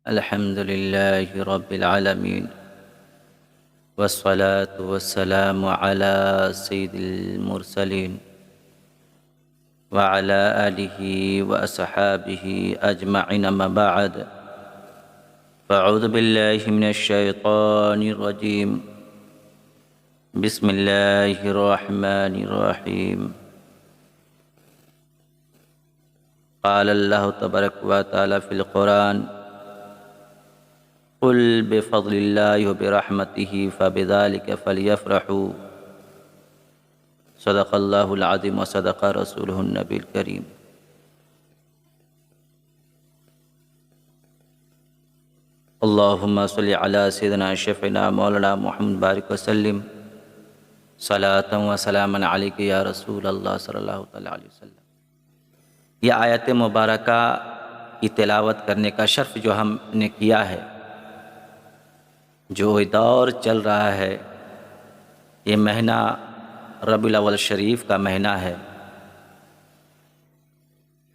الحمد لله رب العالمين، والصلاة والسلام على سيد المرسلين وعلى آله وأصحابه أجمعين، ما بعد. فأعوذ بالله من الشيطان الرجيم. بسم الله الرحمن الرحيم. قال الله تبارك وتعالى في القرآن: قل بفضل الله وبرحمته فبذلك فليفرحوا. صدق الله العظيم وصدق رسوله النبي الكريم. اللهم صل على سيدنا شفيعنا مولانا محمد بارك وسلم صلاة وسلاما عليك يا رسول اللہ صلی اللہ علیہ وسلم. یہ آیت مبارکہ کی تلاوت کرنے کا شرف جو ہم نے کیا ہے، جو دور چل رہا ہے، یہ مہینہ ربیع الاول شریف کا مہینہ ہے.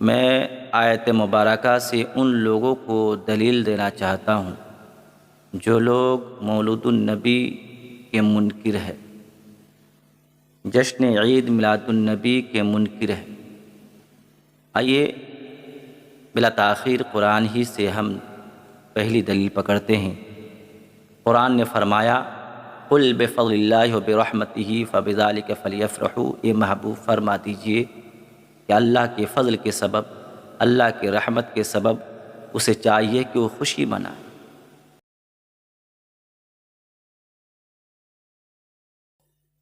میں آیت مبارکہ سے ان لوگوں کو دلیل دینا چاہتا ہوں جو لوگ مولود النبی کے منکر ہے، جشن عید میلاد النبی کے منکر ہے. آئیے بلا تاخیر قرآن ہی سے ہم پہلی دلیل پکڑتے ہیں. قرآن نے فرمایا: قل بفضل اللہ وبرحمتہ فبذلک فلیفرحوا. اے محبوب فرما دیجئے کہ اللہ کے فضل کے سبب، اللہ کے رحمت کے سبب اسے چاہیے کہ وہ خوشی منائے.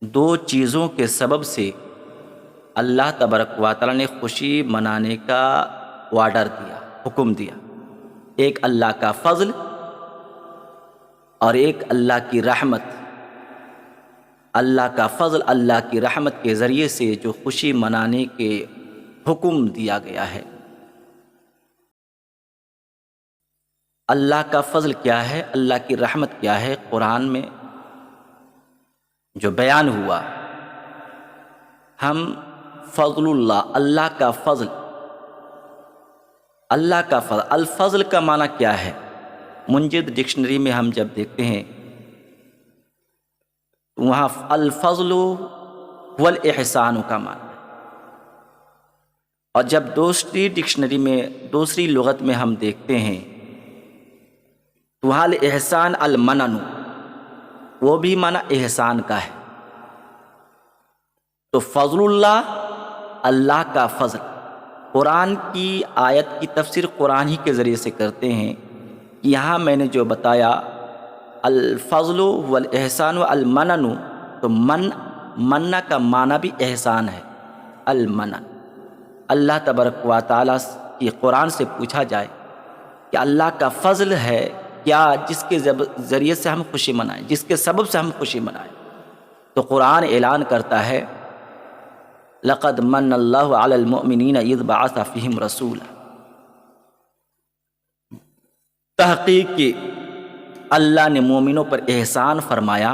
دو چیزوں کے سبب سے اللہ تبارک و تعالیٰ نے خوشی منانے کا آرڈر دیا، حکم دیا. ایک اللہ کا فضل اور ایک اللہ کی رحمت. اللہ کا فضل، اللہ کی رحمت کے ذریعے سے جو خوشی منانے کے حکم دیا گیا ہے. اللہ کا فضل کیا ہے، اللہ کی رحمت کیا ہے، قرآن میں جو بیان ہوا. ہم فضل اللہ، اللہ کا فضل، اللہ کا فضل. الفضل کا معنی کیا ہے؟ منجد ڈکشنری میں ہم جب دیکھتے ہیں وہاں الفضل والاحسان کا معنی ہے، اور جب دوسری ڈکشنری میں، دوسری لغت میں ہم دیکھتے ہیں تو وہاں الاحسان المنن، وہ بھی معنی احسان کا ہے. تو فضل اللہ، اللہ کا فضل. قرآن کی آیت کی تفسیر قرآن ہی کے ذریعے سے کرتے ہیں. یہاں میں نے جو بتایا الفضل والاحسان والمنن، تو منن کا معنی بھی احسان ہے. المنن، اللہ تبارک و تعالیٰ کی قرآن سے پوچھا جائے کہ اللہ کا فضل ہے کیا جس کے ذریعے سے ہم خوشی منائیں، جس کے سبب سے ہم خوشی منائیں، تو قرآن اعلان کرتا ہے: لقد من اللہ علی المؤمنین اذ بعث فیہم رسولا. تحقیق کہ اللہ نے مومنوں پر احسان فرمایا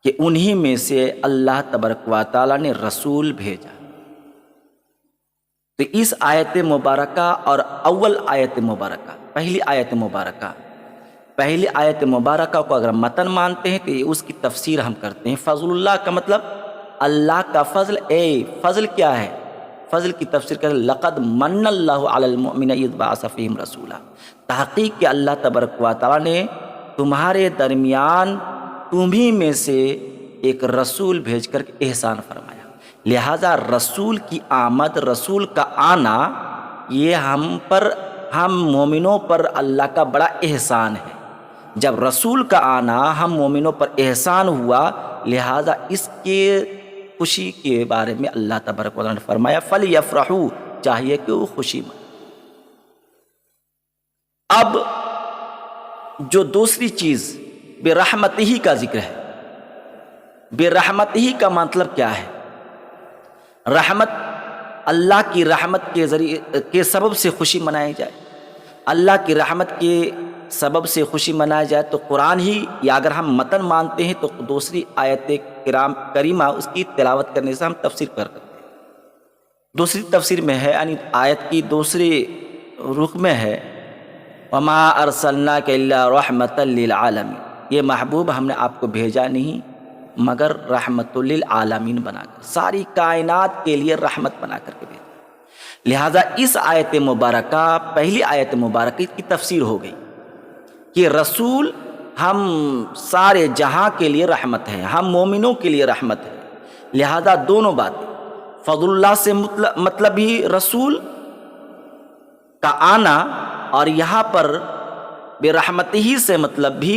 کہ انہی میں سے اللہ تبارک و تعالیٰ نے رسول بھیجا. تو اس آیت مبارکہ اور اول آیت مبارکہ، پہلی آیت مبارکہ کو اگر متن مانتے ہیں تو یہ اس کی تفسیر ہم کرتے ہیں. فضل اللہ کا مطلب اللہ کا فضل. فضل کیا ہے؟ فضل کی تفسیر کرتے ہیں: لقد من اللہ علی المؤمنین اذ بعث فیہم رسولا. تحقیق کہ اللہ تبارک و تعالیٰ نے تمہارے درمیان تمہیں میں سے ایک رسول بھیج کر کے احسان فرمایا. لہذا رسول کی آمد، رسول کا آنا، یہ ہم مومنوں پر اللہ کا بڑا احسان ہے. جب رسول کا آنا ہم مومنوں پر احسان ہوا، لہذا اس کے خوشی کے بارے میں اللہ تبارک و تعالیٰ نے فرمایا: فَلْيَفْرَحُوا، چاہیے کہ وہ خوشی منائیں. اب جو دوسری چیز برحمتہ کا ذکر ہے، برحمتہ کا مطلب کیا ہے؟ رحمت، اللہ کی رحمت کے ذریعے کے سبب سے خوشی منائی جائے. اللہ کی رحمت کے سبب سے خوشی منائی جائے تو قرآن ہی، یا اگر ہم متن مانتے ہیں تو دوسری آیت کریمہ اس کی تلاوت کرنے سے ہم تفسیر کر سکتے ہیں. دوسری تفسیر میں ہے، یعنی آیت کی دوسری رخ میں ہے وما ارسلناک الا رحمتا للعالمین، یہ محبوب ہم نے آپ کو بھیجا نہیں مگر رحمت للعالمین بنا کر، ساری کائنات کے لیے رحمت بنا کر کے بھیجا۔ لہٰذا اس آیت مبارکہ، پہلی آیت مبارکہ کی تفسیر ہو گئی کہ رسول ہم سارے جہاں کے لیے رحمت ہے، ہم مومنوں کے لیے رحمت ہے۔ لہذا دونوں باتیں، فضل اللہ سے مطلب بھی رسول کا آنا، اور یہاں پر برحمت ہی سے مطلب بھی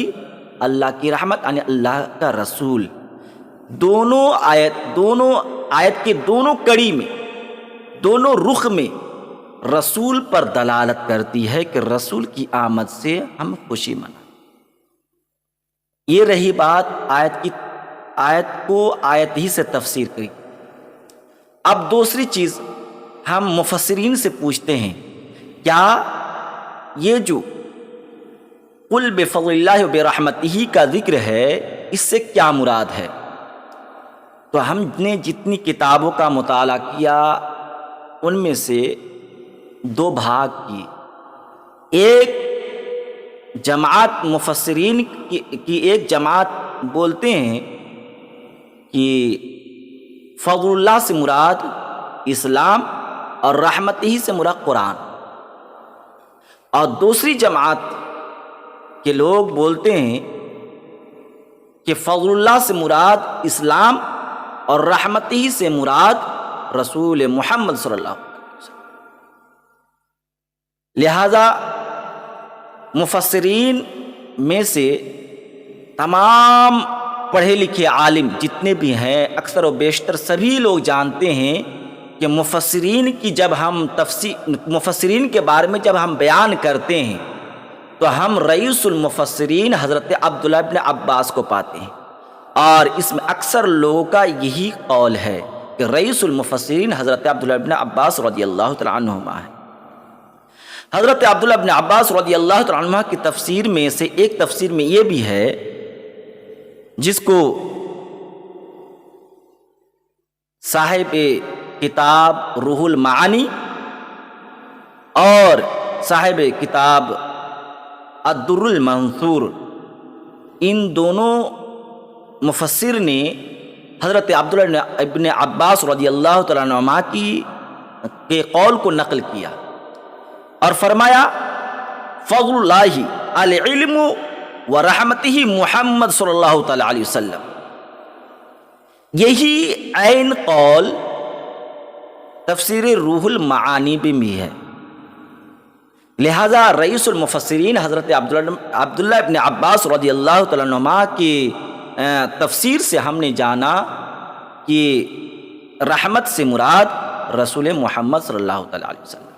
اللہ کی رحمت یعنی اللہ کا رسول۔ دونوں آیت کے دونوں کڑی میں، دونوں رخ میں رسول پر دلالت کرتی ہے کہ رسول کی آمد سے ہم خوشی منائیں۔ یہ رہی بات آیت کو آیت ہی سے تفسیر کری۔ اب دوسری چیز ہم مفسرین سے پوچھتے ہیں، کیا یہ جو قل بفضل اللہ و برحمتہ کا ذکر ہے، اس سے کیا مراد ہے؟ تو ہم نے جتنی کتابوں کا مطالعہ کیا ان میں سے دو بھاگ کیے۔ ایک جماعت مفسرین کی ایک جماعت بولتے ہیں کہ فضل اللہ سے مراد اسلام اور رحمت ہی سے مراد قرآن، اور دوسری جماعت کے لوگ بولتے ہیں کہ فضل اللہ سے مراد اسلام اور رحمت ہی سے مراد رسول محمد صلی اللہ علیہ وسلم۔ لہذا مفسرین میں سے تمام پڑھے لکھے عالم جتنے بھی ہیں، اکثر و بیشتر سبھی لوگ جانتے ہیں کہ مفسرین کے بارے میں جب ہم بیان کرتے ہیں تو ہم رئیس المفسرین حضرت عبداللہ ابن عباس کو پاتے ہیں، اور اس میں اکثر لوگوں کا یہی قول ہے کہ رئیس المفسرین حضرت عبداللہ ابن عباس رضی اللہ تعالیٰ عنہما ہے۔ حضرت عبداللہ ابن عباس رضی اللہ تعالیٰ عنہ کی تفسیر میں سے ایک تفسیر میں یہ بھی ہے، جس کو صاحب کتاب روح المعانی اور صاحب کتاب الدر المنثور، ان دونوں مفسر نے حضرت عبداللہ ابن عباس رضی اللہ تعالیٰ عنہما کے قول کو نقل کیا اور فرمایا فضل اللہ العلم ورحمتہ محمد صلی اللہ تعالیٰ علیہ وسلم۔ یہی عین قول تفسیر روح المعانی بھی ہے۔ لہذا رئیس المفسرین حضرت عبداللہ ابن عباس رضی اللہ تعالیٰ عنہما کی تفسیر سے ہم نے جانا کہ رحمت سے مراد رسول محمد صلی اللہ تعالیٰ علیہ وسلم۔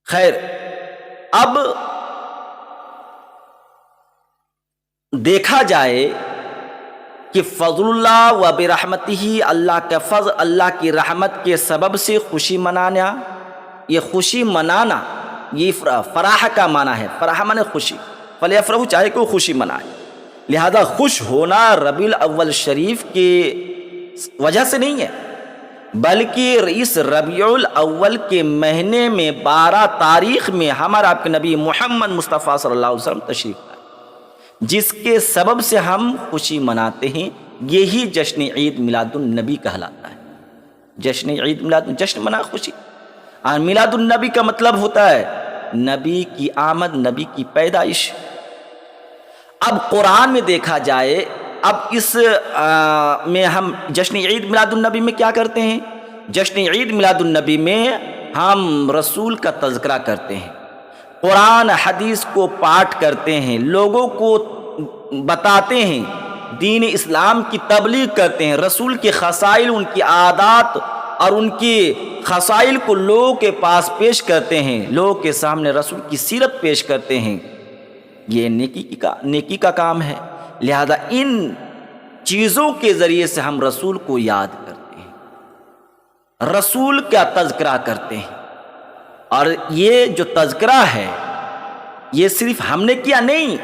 خیر، اب دیکھا جائے کہ فضل اللہ و برحمتہ، اللہ کا فضل، اللہ کی رحمت کے سبب سے خوشی منانا، یہ خوشی منانا یہ فراح کا معنی ہے۔ فراح مانے خوشی، فلیفرحوا، چاہے کوئی خوشی منائے۔ لہذا خوش ہونا ربیع الاول شریف کی وجہ سے نہیں ہے، بلکہ اس ربیع الاول کے مہینے میں 12 تاریخ میں ہمارا آپ کے نبی محمد مصطفیٰ صلی اللہ علیہ وسلم تشریف لائے، جس کے سبب سے ہم خوشی مناتے ہیں۔ یہی جشن عید میلاد النبی کہلاتا ہے۔ جشن عید میلاد، جشن منا خوشی، اور میلاد النبی کا مطلب ہوتا ہے نبی کی آمد، نبی کی پیدائش۔ اب قرآن میں دیکھا جائے، اب اس میں ہم جشن عید میلاد النبی میں کیا کرتے ہیں؟ جشن عید میلاد النبی میں ہم رسول کا تذکرہ کرتے ہیں، قرآن حدیث کو پاٹ کرتے ہیں، لوگوں کو بتاتے ہیں، دین اسلام کی تبلیغ کرتے ہیں، رسول کے خصائل، ان کی عادات اور ان کی خصائل کو لوگوں کے پاس پیش کرتے ہیں، لوگوں کے سامنے رسول کی سیرت پیش کرتے ہیں۔ یہ نیکی کا کام ہے۔ لہذا ان چیزوں کے ذریعے سے ہم رسول کو یاد کرتے ہیں، رسول کا تذکرہ کرتے ہیں، اور یہ جو تذکرہ ہے یہ صرف ہم نے کیا نہیں،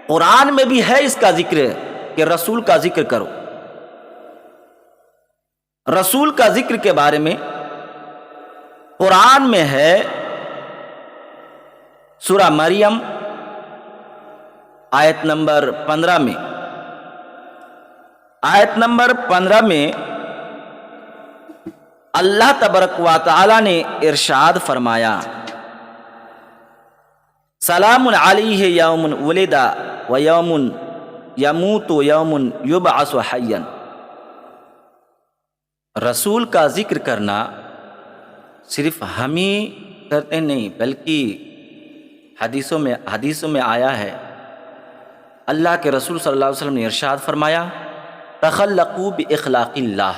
قرآن میں بھی ہے اس کا ذکر کہ رسول کا ذکر کرو۔ رسول کا ذکر کے بارے میں قرآن میں ہے سورہ مریم آیت نمبر 15 میں، آیت نمبر 15 میں اللہ تبارک و تعالی نے ارشاد فرمایا، سلام علیہ یوم ولد و یوم یموت و یوم یبعث حیا۔ رسول کا ذکر کرنا صرف ہم ہی کرتے نہیں، بلکہ حدیثوں میں آیا ہے، اللہ کے رسول صلی اللہ علیہ وسلم نے ارشاد فرمایا، تخلقوا باخلاق اللہ،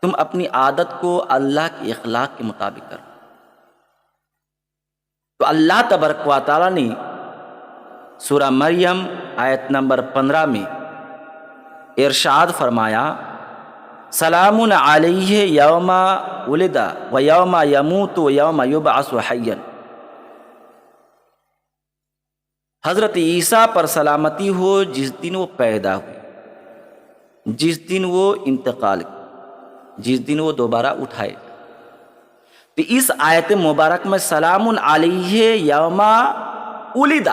تم اپنی عادت کو اللہ کے اخلاق کے مطابق کرو۔ تو اللہ تبارک و تعالیٰ نے سورہ مریم آیت نمبر 15 میں ارشاد فرمایا، سلام علیہ یوم ولد و یوم یموت و یوم یبعث حیا۔ حضرت عیسیٰ پر سلامتی ہو جس دن وہ پیدا ہوئے، جس دن وہ انتقال کیے، جس دن وہ دوبارہ اٹھائے۔ تو اس آیت مبارک میں سلام علیہ یوم ولد،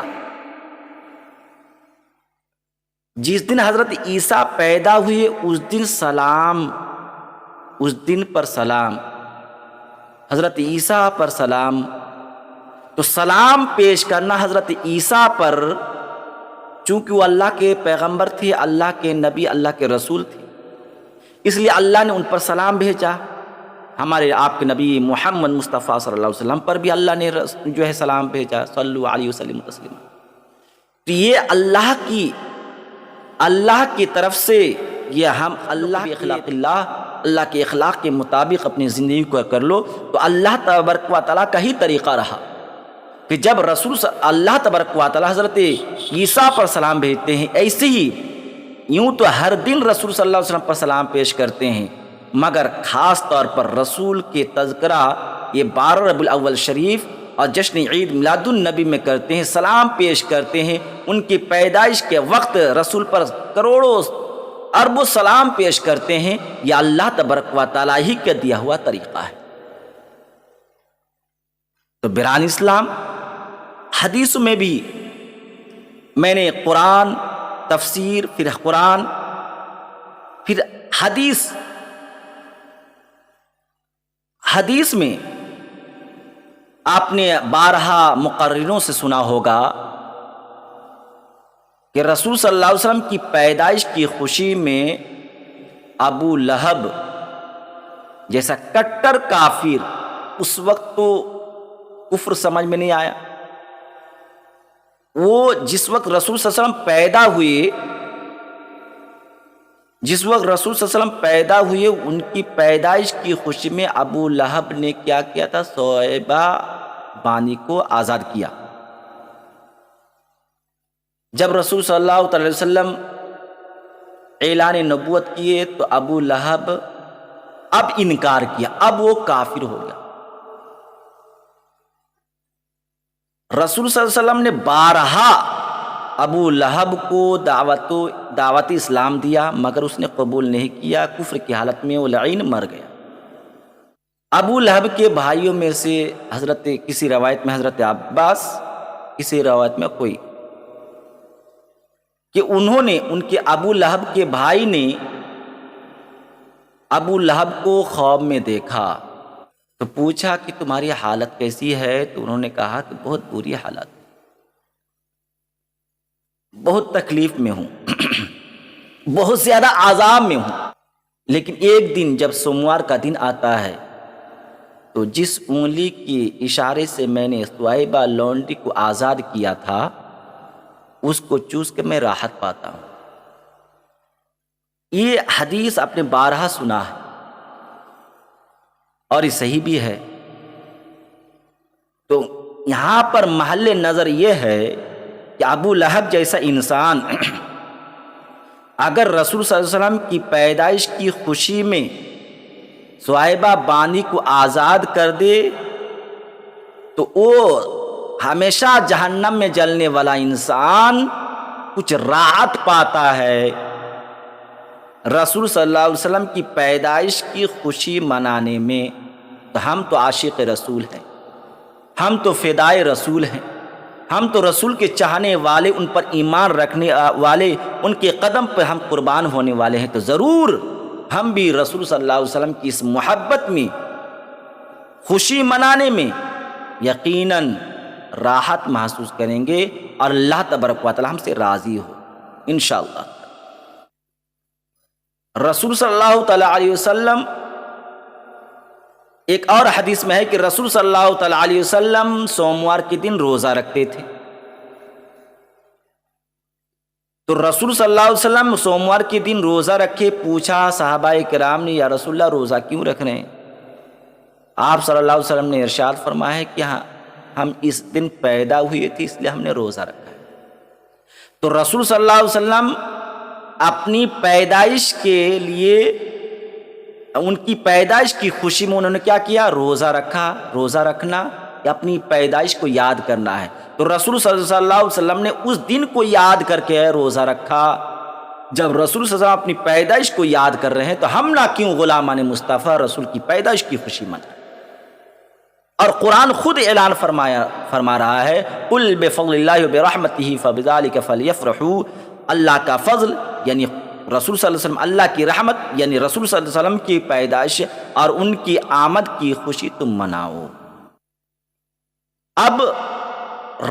جس دن حضرت عیسیٰ پیدا ہوئے اس دن سلام، اس دن پر سلام، حضرت عیسیٰ پر سلام۔ تو سلام پیش کرنا حضرت عیسیٰ پر، چونکہ وہ اللہ کے پیغمبر تھے، اللہ کے نبی، اللہ کے رسول تھے، اس لیے اللہ نے ان پر سلام بھیجا۔ ہمارے آپ کے نبی محمد مصطفیٰ صلی اللہ علیہ وسلم پر بھی اللہ نے جو ہے سلام بھیجا، صلو علیہ وسلم تسلیما۔ تو یہ اللہ کی طرف سے، یہ ہم اللہ کے اخلاق اللہ کے اخلاق کے مطابق اپنی زندگی کو کر لو، تو اللہ تبارک و تعالیٰ کا ہی طریقہ رہا کہ جب اللہ تبارک و تعالیٰ حضرت عیسیٰ پر سلام بھیجتے ہیں، ایسے ہی یوں تو ہر دن رسول صلی اللہ علیہ وسلم پر سلام پیش کرتے ہیں، مگر خاص طور پر رسول کے تذکرہ یہ 12 ربیع الاول شریف اور جشن عید میلاد النبی میں کرتے ہیں، سلام پیش کرتے ہیں۔ ان کی پیدائش کے وقت رسول پر کروڑوں اربوں سلام پیش کرتے ہیں۔ یہ اللہ تبارک و تعالیٰ ہی کا دیا ہوا طریقہ ہے۔ تو بران اسلام، حدیث میں بھی میں نے قرآن، تفسیر، پھر قرآن، پھر حدیث میں آپ نے بارہا مقرروں سے سنا ہوگا کہ رسول صلی اللہ علیہ وسلم کی پیدائش کی خوشی میں ابو لہب جیسا کٹر کافر، اس وقت تو کفر سمجھ میں نہیں آیا، وہ جس وقت رسول صلی اللہ علیہ وسلم پیدا ہوئے، ان کی پیدائش کی خوشی میں ابو لہب نے کیا کیا تھا؟ صہیبہ بانی کو آزاد کیا۔ جب رسول صلی اللہ علیہ وسلم اعلان نبوت کیے تو ابو لہب اب انکار کیا، اب وہ کافر ہو گیا۔ رسول صلی اللہ علیہ وسلم نے بارہا ابو لہب کو دعوت اسلام دیا، مگر اس نے قبول نہیں کیا، کفر کی حالت میں وہ لعین مر گیا۔ ابو لہب کے بھائیوں میں سے کسی روایت میں حضرت عباس، کسی روایت میں کوئی، کہ ان کے ابو لہب کے بھائی نے ابو لہب کو خواب میں دیکھا تو پوچھا کہ تمہاری حالت کیسی ہے؟ تو انہوں نے کہا کہ بہت بری حالت، بہت تکلیف میں ہوں، بہت زیادہ عذاب میں ہوں۔ لیکن ایک دن جب سوموار کا دن آتا ہے تو جس انگلی کے اشارے سے میں نے صہیبہ لونڈی کو آزاد کیا تھا اس کو چوس کے میں راحت پاتا ہوں۔ یہ حدیث آپ نے بارہا سنا ہے اور یہ صحیح بھی ہے۔ تو یہاں پر محل نظر یہ ہے کہ ابو لہب جیسا انسان اگر رسول صلی اللہ علیہ وسلم کی پیدائش کی خوشی میں صہیبہ بانی کو آزاد کر دے تو وہ ہمیشہ جہنم میں جلنے والا انسان کچھ راحت پاتا ہے۔ رسول صلی اللہ علیہ وسلم کی پیدائش کی خوشی منانے میں تو ہم تو عاشق رسول ہیں، ہم تو فدائے رسول ہیں، ہم تو رسول کے چاہنے والے، ان پر ایمان رکھنے والے، ان کے قدم پہ ہم قربان ہونے والے ہیں، تو ضرور ہم بھی رسول صلی اللہ علیہ وسلم کی اس محبت میں، خوشی منانے میں یقیناً راحت محسوس کریں گے، اور اللہ تبارک و تعالی ہم سے راضی ہو انشاءاللہ۔ رسول صلی اللہ تعالی علیہ وسلم، ایک اور حدیث میں ہے کہ رسول صلی اللہ تعالی علیہ وسلم سوموار کے دن روزہ رکھتے تھے۔ تو رسول صلی اللہ علیہ وسلم سوموار کے دن روزہ رکھے، پوچھا صحابہ کرام نے، یا رسول اللہ روزہ کیوں رکھ رہے ہیں؟ آپ صلی اللہ علیہ وسلم نے ارشاد فرمایا ہے کہ ہم اس دن پیدا ہوئے تھے، اس لیے ہم نے روزہ رکھا ہے۔ تو رسول صلی اللہ علیہ وسلم اپنی پیدائش کے لیے، ان کی پیدائش کی خوشی میں انہوں نے کیا کیا؟ روزہ رکھا۔ روزہ رکھنا اپنی پیدائش کو یاد کرنا ہے، تو رسول صلی اللہ علیہ وسلم نے اس دن کو یاد کر کے روزہ رکھا۔ جب رسول صلی اللہ علیہ وسلم اپنی پیدائش کو یاد کر رہے ہیں تو ہم نہ کیوں غلامان مصطفیٰ رسول کی پیدائش کی خوشی منائیں؟ اور قرآن خود اعلان فرما رہا ہے، قل بفضل اللہ وبرحمتہ فبذلک فلیفرحوا، اللہ کا فضل یعنی رسول صلی اللہ علیہ وسلم، اللہ کی رحمت یعنی رسول صلی اللہ علیہ وسلم کی پیدائش اور ان کی آمد کی خوشی تم مناؤ۔ اب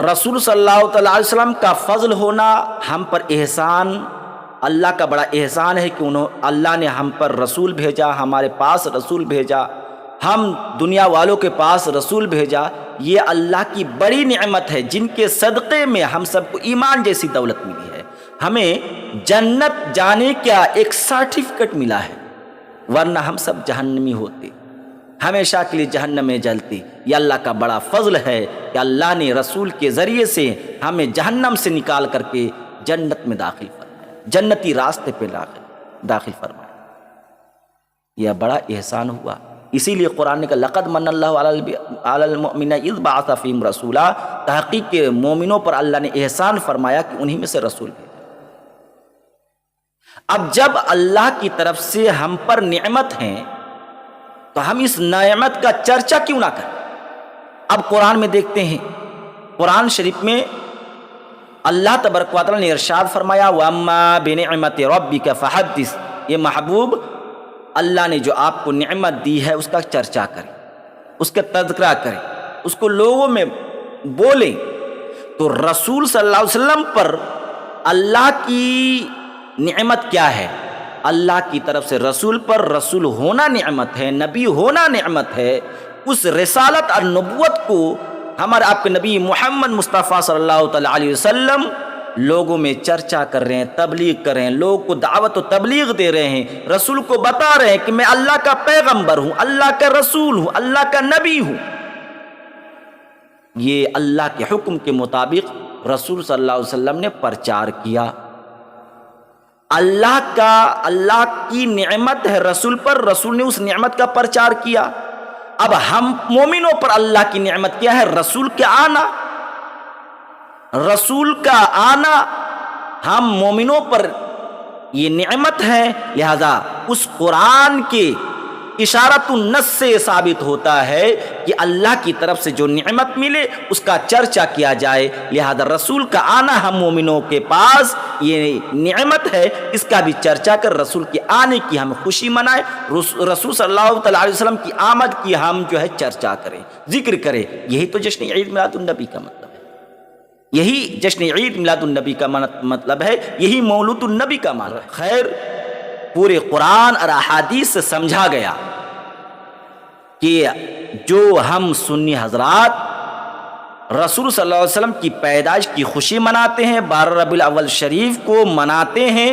رسول صلی اللہ علیہ وسلم کا فضل ہونا، ہم پر احسان، اللہ کا بڑا احسان ہے کہ اللہ نے ہم پر رسول بھیجا، ہمارے پاس رسول بھیجا، ہم دنیا والوں کے پاس رسول بھیجا۔ یہ اللہ کی بڑی نعمت ہے، جن کے صدقے میں ہم سب کو ایمان جیسی دولت ملی ہے، ہمیں جنت جانے کا ایک سرٹیفکیٹ ملا ہے، ورنہ ہم سب جہنمی ہوتے، ہمیشہ کے لیے جہنم میں جلتے۔ یہ اللہ کا بڑا فضل ہے کہ اللہ نے رسول کے ذریعے سے ہمیں جہنم سے نکال کر کے جنت میں داخل فرمایا، جنتی راستے پہ داخل فرمایا۔ یہ بڑا احسان ہوا، اسی لیے قرآن نے کہا لقد من اللہ علی المؤمنین اذ بعث فیہم رسولا، تحقیق کے مومنوں پر اللہ نے احسان فرمایا کہ انہی میں سے رسول بھیجا۔ اب جب اللہ کی طرف سے ہم پر نعمت ہیں تو ہم اس نعمت کا چرچا کیوں نہ کریں؟ اب قرآن میں دیکھتے ہیں، قرآن شریف میں اللہ تبارک و تعالی نے ارشاد فرمایا وَأَمَّا بِنِعْمَةِ رَبِّكَ فَحَدِّثْ، یہ محبوب اللہ نے جو آپ کو نعمت دی ہے اس کا چرچا کریں، اس کا تذکرہ کریں، اس کو لوگوں میں بولیں۔ تو رسول صلی اللہ علیہ وسلم پر اللہ کی نعمت کیا ہے؟ اللہ کی طرف سے رسول پر رسول ہونا نعمت ہے، نبی ہونا نعمت ہے۔ اس رسالت اور نبوت کو ہمارے آپ کے نبی محمد مصطفیٰ صلی اللہ تعالی علیہ وسلم لوگوں میں چرچا کر رہے ہیں، تبلیغ کر رہے ہیں، لوگوں کو دعوت و تبلیغ دے رہے ہیں، رسول کو بتا رہے ہیں کہ میں اللہ کا پیغمبر ہوں، اللہ کا رسول ہوں، اللہ کا نبی ہوں۔ یہ اللہ کے حکم کے مطابق رسول صلی اللہ علیہ وسلم نے پرچار کیا۔ اللہ کی نعمت ہے رسول پر، رسول نے اس نعمت کا پرچار کیا۔ اب ہم مومنوں پر اللہ کی نعمت کیا ہے؟ رسول کے آنا، رسول کا آنا ہم مومنوں پر یہ نعمت ہے، لہذا اس قرآن کے اشارت النص سے ثابت ہوتا ہے کہ اللہ کی طرف سے جو نعمت ملے اس کا چرچا کیا جائے، لہذا رسول کا آنا ہم مومنوں کے پاس یہ نعمت ہے، اس کا بھی چرچا کر رسول کے آنے کی ہم خوشی منائیں، رسول صلی اللہ علیہ وسلم کی آمد کی ہم جو ہے چرچا کریں، ذکر کریں۔ یہی تو جشن عید میلاد النبی کا مطلب ہے، یہی جشن عید میلاد النبی کا مطلب ہے، یہی مولود النبی کا معنی ہے۔ خیر، پورے قرآن اور احادیث سے سمجھا گیا کہ جو ہم سنی حضرات رسول صلی اللہ علیہ وسلم کی پیدائش کی خوشی مناتے ہیں، 12 ربیع الاول شریف کو مناتے ہیں،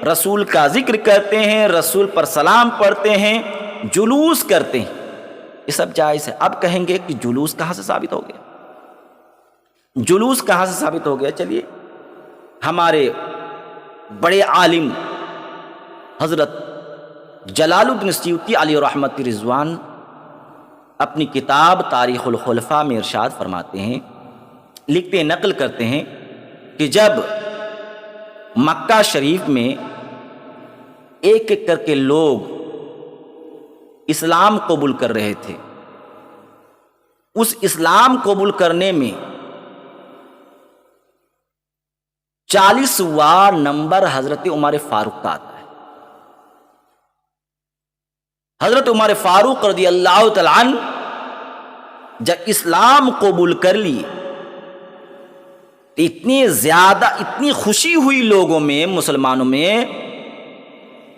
رسول کا ذکر کرتے ہیں، رسول پر سلام پڑھتے ہیں، جلوس کرتے ہیں، یہ سب جائز ہے۔ اب کہیں گے کہ جلوس کہاں سے ثابت ہو گیا؟ جلوس کہاں سے ثابت ہو گیا؟ چلیے، ہمارے بڑے عالم حضرت جلال الدین سیوطی علیہ رحمت رضوان اپنی کتاب تاریخ الخلفاء میں ارشاد فرماتے ہیں، لکھتے ہیں، نقل کرتے ہیں کہ جب مکہ شریف میں ایک ایک کر کے لوگ اسلام قبول کر رہے تھے اس اسلام قبول کرنے میں 40واں نمبر حضرت عمر فاروق کا آتا ہے۔ حضرت عمر فاروق رضی اللہ تعالی عنہ جب اسلام قبول کر لی، اتنی خوشی ہوئی لوگوں میں، مسلمانوں میں،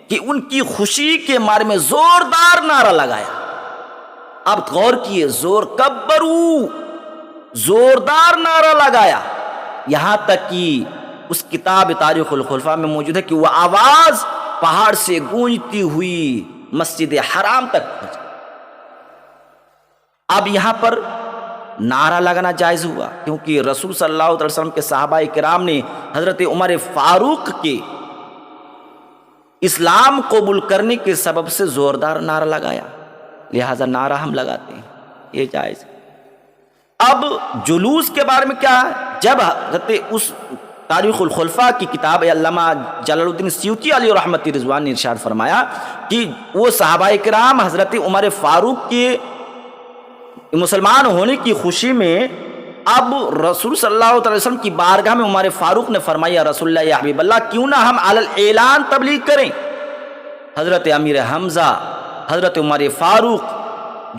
کہ ان کی خوشی کے مارے میں زوردار نعرہ لگایا۔ اب غور کیے، کبرو، زوردار نعرہ لگایا، یہاں تک کہ اس کتاب تاریخ الخلفاء میں موجود ہے کہ وہ آواز پہاڑ سے گونجتی ہوئی مسجد حرام تک پہنچی۔ اب یہاں پر نعرہ لگانا جائز ہوا، کیونکہ رسول صلی اللہ علیہ وسلم کے صحابہ کرام نے حضرت عمر فاروق کے اسلام قبول کرنے کے سبب سے زوردار نعرہ لگایا، لہذا نعرہ ہم لگاتے ہیں، یہ جائز ہے۔ اب جلوس کے بارے میں کیا ہے؟ جب حضرت اس تاریخ الخلفاء کی کتاب علامہ جلال الدین سیوطی علیہ رحمت رضوان نے ارشاد فرمایا کہ وہ صحابہ کرام حضرت عمر فاروق کے مسلمان ہونے کی خوشی میں اب رسول صلی اللہ علیہ وسلم کی بارگاہ میں عمر فاروق نے فرمایا، یا رسول اللہ، یا حبیب اللہ، کیوں نہ ہم علی الاعلان تبلیغ کریں۔ حضرت امیر حمزہ، حضرت عمر فاروق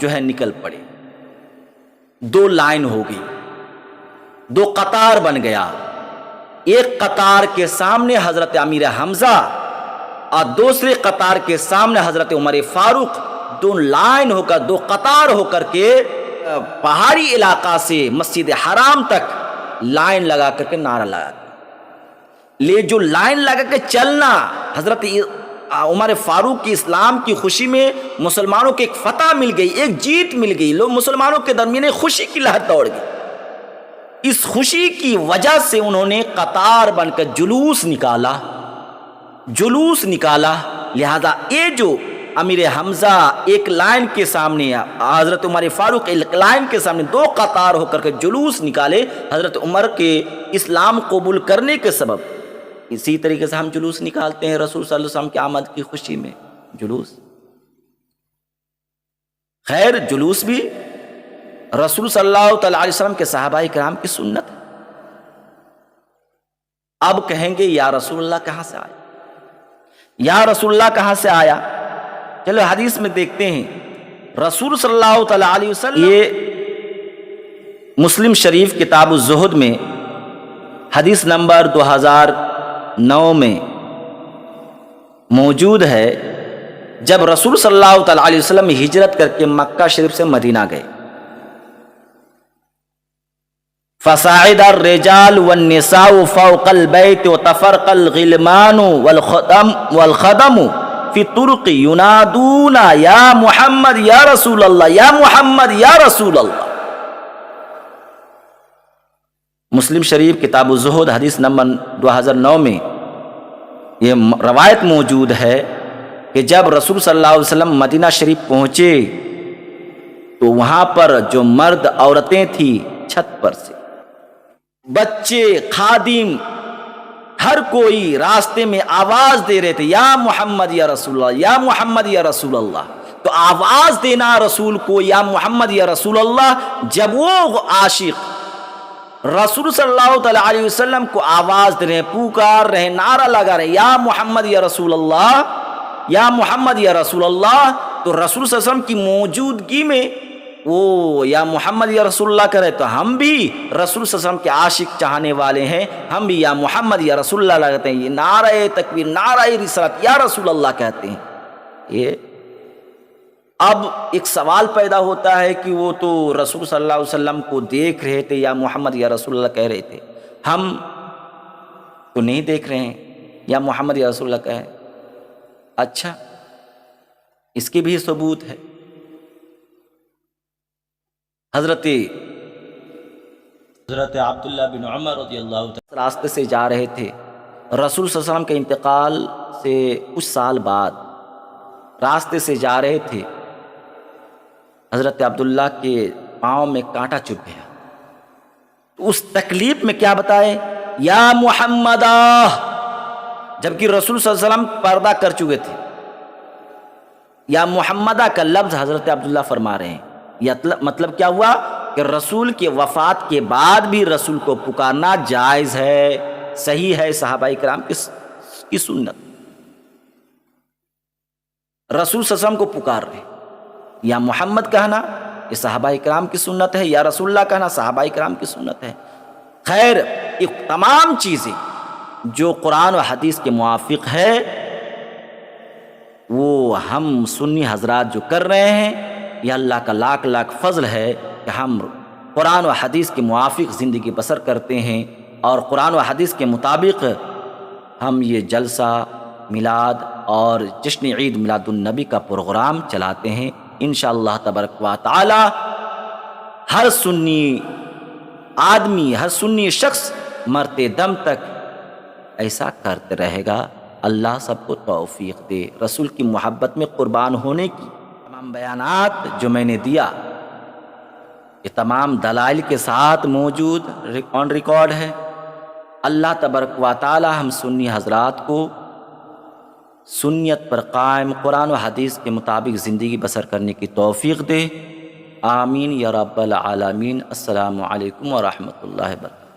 جو ہے نکل پڑے، 2 لائن ہو گئی، 2 قطار بن گیا، ایک قطار کے سامنے حضرت امیر حمزہ اور دوسرے قطار کے سامنے حضرت عمر فاروق، 2 لائن ہو کر، 2 قطار ہو کر کے پہاڑی علاقہ سے مسجد حرام تک لائن لگا کر کے نعرہ لگا لے، جو لائن لگا کے چلنا، حضرت عمر فاروق کی اسلام کی خوشی میں مسلمانوں کو ایک فتح مل گئی، ایک جیت مل گئی، لوگ مسلمانوں کے درمیان خوشی کی لہر دوڑ گئی۔ اس خوشی کی وجہ سے انہوں نے قطار بن کر جلوس نکالا، لہذا یہ جو امیر حمزہ ایک لائن کے سامنے، حضرت عمر فاروق ایک لائن کے سامنے 2 قطار ہو کر کے جلوس نکالے حضرت عمر کے اسلام قبول کرنے کے سبب، اسی طریقے سے ہم جلوس نکالتے ہیں رسول صلی اللہ علیہ وسلم کی آمد کی خوشی میں، جلوس۔ خیر، جلوس بھی رسول صلی اللہ علیہ وسلم کے صحابہ کرام کی سنت ہے۔ اب کہیں گے یا رسول اللہ کہاں سے آیا، یا رسول اللہ کہاں سے آیا؟ چلو حدیث میں دیکھتے ہیں، رسول صلی اللہ علیہ وسلم، یہ مسلم شریف کتاب الزہد میں حدیث نمبر 2009 میں موجود ہے، جب رسول صلی اللہ علیہ وسلم ہجرت کر کے مکہ شریف سے مدینہ گئے، فصعد الرجال والنساء فوق البيت وتفرق الغلمان والخدم فی الطرق ینادون یا محمد یا رسول اللہ، یا محمد یا رسول اللہ۔ مسلم شریف کتاب الزہد حدیث نمبر 2009 میں یہ روایت موجود ہے کہ جب رسول صلی اللہ علیہ وسلم مدینہ شریف پہنچے تو وہاں پر جو مرد عورتیں تھیں چھت پر سے، بچے، خادم، ہر کوئی راستے میں آواز دے رہے تھے، یا محمد یا رسول اللہ، یا محمد یا رسول اللہ۔ تو آواز دینا رسول کو یا محمد یا رسول اللہ، جب وہ عاشق رسول صلی اللہ علیہ وسلم کو آواز دے رہے ہیں، پکار رہے ہیں، نعرہ لگا رہے ہیں، یا محمد یا رسول اللہ، یا محمد یا رسول اللہ، تو رسول صلی اللہ علیہ وسلم کی موجودگی میں وہ یا محمد یا رسول اللہ کرے، تو ہم بھی رسول صلی اللہ علیہ وسلم کے عاشق چاہنے والے ہیں، ہم بھی یا محمد یا رسول اللہ لگاتے ہیں، یہ نعرہ تکبیر، نعرہ رسالت، یا رسول اللہ کہتے ہیں۔ یہ اب ایک سوال پیدا ہوتا ہے کہ وہ تو رسول صلی اللہ علیہ وسلم کو دیکھ رہے تھے، یا محمد یا رسول اللہ کہہ رہے تھے، ہم تو نہیں دیکھ رہے ہیں، یا محمد یا رسول اللہ کہے۔ اچھا، اس کی بھی ثبوت ہے، حضرت عبداللہ بن عمر رضی اللہ عنہ راستے سے جا رہے تھے، رسول صلی اللہ علیہ وسلم کے انتقال سے کچھ سال بعد راستے سے جا رہے تھے، حضرت عبداللہ کے پاؤں میں کانٹا چبھ گیا، اس تکلیف میں کیا بتائے، یا محمد، جبکہ رسول صلی اللہ علیہ وسلم پردہ کر چکے تھے، یا محمدہ کا لفظ حضرت عبداللہ فرما رہے ہیں، یا مطلب کیا ہوا کہ کہ رسول کے وفات کے بعد بھی رسول کو پکارنا جائز ہے، صحیح ہے صحابہ کرام کی سنت۔ رسول صلی اللہ علیہ وسلم کو پکار رہے، یا محمد کہنا یہ صحابہ کرام کی سنت ہے، یا رسول اللہ کہنا صحابہ کرام کی سنت ہے۔ خیر، یہ تمام چیزیں جو قرآن و حدیث کے موافق ہے وہ ہم سنی حضرات جو کر رہے ہیں، یہ اللہ کا لاکھ لاکھ فضل ہے کہ ہم قرآن و حدیث کے موافق زندگی بسر کرتے ہیں، اور قرآن و حدیث کے مطابق ہم یہ جلسہ میلاد اور جشن عید میلاد النبی کا پروگرام چلاتے ہیں۔ انشاءاللہ تبارک و تعالی ہر سنی آدمی، ہر سنی شخص مرتے دم تک ایسا کرتے رہے گا۔ اللہ سب کو توفیق دے، رسول کی محبت میں قربان ہونے کی۔ تمام بیانات جو میں نے دیا یہ تمام دلائل کے ساتھ موجود آن ریکارڈ ہے۔ اللہ تبارک و تعالی ہم سنی حضرات کو سنیت پر قائم قرآن و حدیث کے مطابق زندگی بسر کرنے کی توفیق دے، آمین یا رب العالمین۔ السلام علیکم ورحمۃ اللہ وبرکاتہ۔